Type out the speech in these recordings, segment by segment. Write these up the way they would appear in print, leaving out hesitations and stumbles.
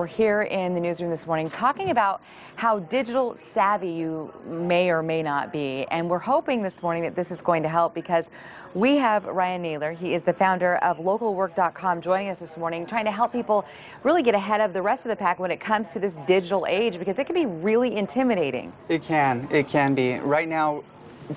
We're here in the newsroom this morning talking about how digital savvy you may or may not be. And we're hoping this morning that this is going to help because we have Ryan Naylor. He is the founder of LocalWork.com joining us this morning, trying to help people really get ahead of the rest of the pack when it comes to this digital age, because it can be really intimidating. It can be. Right now,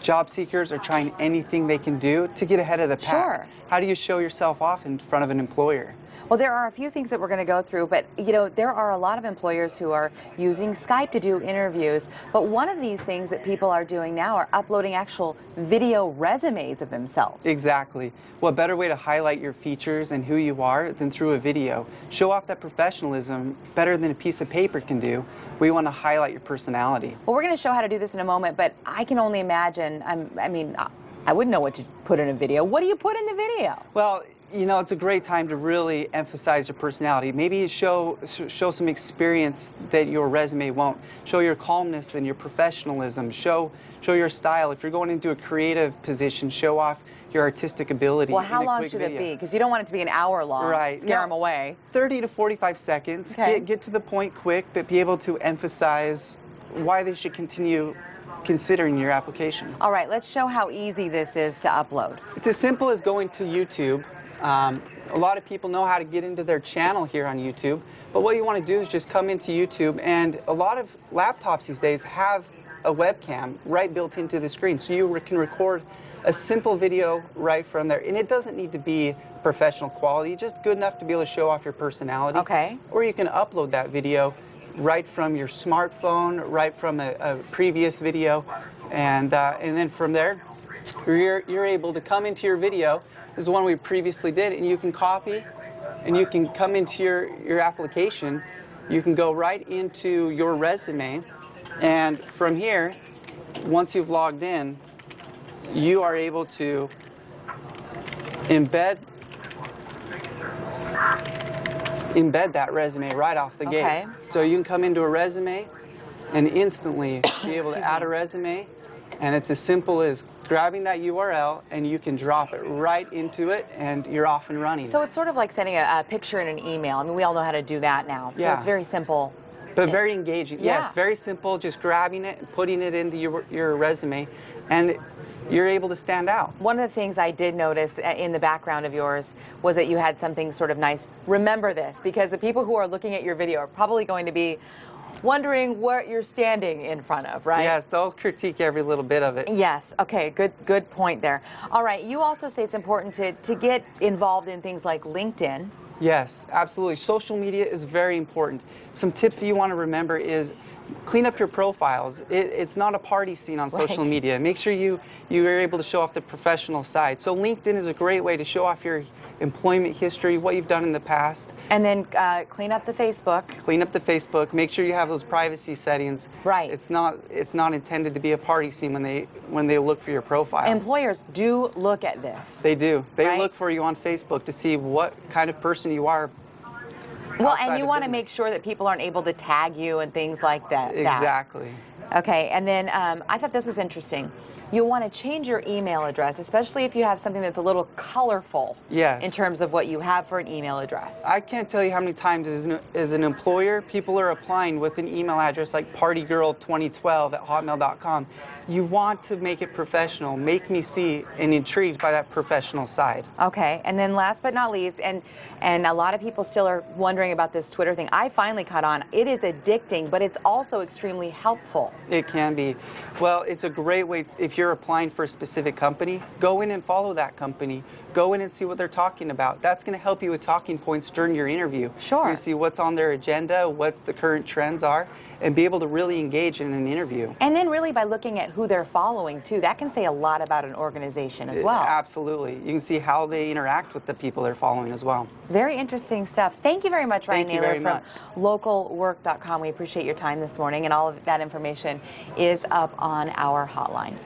job seekers are trying anything they can do to get ahead of the pack. Sure. How do you show yourself off in front of an employer? Well, there are a few things that we're going to go through, but you know, there are a lot of employers who are using Skype to do interviews. But one of these things that people are doing now are uploading actual video resumes of themselves. Exactly. What better way to highlight your features and who you are than through a video? Show off that professionalism better than a piece of paper can do. We want to highlight your personality. Well, we're going to show how to do this in a moment, but I can only imagine, I wouldn't know what to put in a video. What do you put in the video? Well, you know, it's a great time to really emphasize your personality. Maybe show some experience that your resume won't. Show your calmness and your professionalism. Show your style. If you're going into a creative position, show off your artistic ability. Well, how long should it be? Because you don't want it to be an hour long. Right. Scare them away. 30 to 45 seconds. Okay. Get to the point quick, but be able to emphasize why they should continue considering your application. All right, let's show how easy this is to upload. It's as simple as going to YouTube. A lot of people know how to get into their channel here on YouTube, but what you want to do is just come into YouTube, and a lot of laptops these days have a webcam right built into the screen, so you can record a simple video right from there. And it doesn't need to be professional quality, just good enough to be able to show off your personality. Okay. Or you can upload that video right from your smartphone, right from a previous video, and then from there you're able to come into your video. This is the one we previously did, and you can copy, and you can come into your application. You can go right into your resume, and from here, once you've logged in, you are able to embed that resume right off the gate. Okay. So you can come into a resume and instantly be able to add a resume, and it's as simple as grabbing that URL, and you can drop it right into it, and you're off and running. So it's sort of like sending a picture in an email. I mean, we all know how to do that now. So Yeah. it's very simple. But very engaging. Yeah. Yes, very simple, just grabbing it and putting it into your resume, and you're able to stand out. One of the things I did notice in the background of yours was that you had something sort of nice. Remember this, because the people who are looking at your video are probably going to be wondering what you're standing in front of, right? Yes, they'll critique every little bit of it. Yes. Okay. Good point there. All right. You also say it's important to get involved in things like LinkedIn. Yes, absolutely. Social media is very important. Some tips that you want to remember is clean up your profiles. It's not a party scene on social media. Make sure you are able to show off the professional side. So LinkedIn is a great way to show off your employment history, what you've done in the past. And then clean up the Facebook. Clean up the Facebook. Make sure you have those privacy settings. Right. It's not intended to be a party scene when they look for your profile. Employers do look at this. They do. They right? look for you on Facebook to see what kind of person you are. Well, and you want to make sure that people aren't able to tag you and things like that. Exactly. Okay, and then I thought this was interesting. You'll want to change your email address, especially if you have something that's a little colorful. Yes. In terms of what you have for an email address. I can't tell you how many times as an employer, people are applying with an email address like partygirl2012@hotmail.com. You want to make it professional, make me see and intrigued by that professional side. Okay, and then last but not least, and a lot of people still are wondering about this Twitter thing. I finally caught on. It is addicting, but it's also extremely helpful. It can be. Well, it's a great way, if you're applying for a specific company, go in and follow that company. Go in and see what they're talking about. That's going to help you with talking points during your interview. Sure. You see what's on their agenda, what the current trends are, and be able to really engage in an interview. And then really by looking at who they're following, too, that can say a lot about an organization as well. Absolutely. You can see how they interact with the people they're following as well. Very interesting stuff. Thank you very much, Ryan Naylor from much. LocalWork.com. We appreciate your time this morning, and all of that information is up on our hotline.